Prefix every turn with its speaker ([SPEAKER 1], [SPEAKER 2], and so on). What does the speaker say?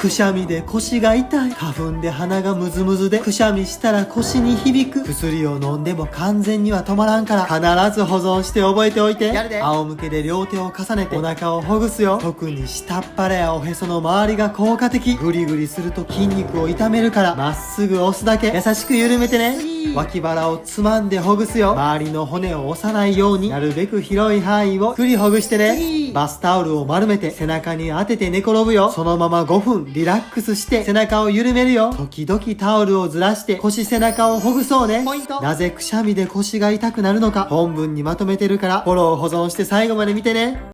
[SPEAKER 1] くしゃみで腰が痛い。花粉で鼻がムズムズでくしゃみしたら腰に響く。薬を飲んでも完全には止まらんから必ず保存して覚えておいて。やるで。仰向けで両手を重ねてお腹をほぐすよ。特に下っ腹やおへその周りが効果的。グリグリすると筋肉を痛めるからまっすぐ押すだけ。優しく緩めてね。脇腹をつまんでほぐすよ。周りの骨を押さないようになるべく広い範囲をゆっくりほぐしてね。バスタオルを丸めて背中に当てて寝転ぶよ。そのまま5分リラックスして背中を緩めるよ。時々タオルをずらして腰背中をほぐそうね。ポイント。なぜくしゃみで腰が痛くなるのか本文にまとめてるからフォロー保存して最後まで見てね。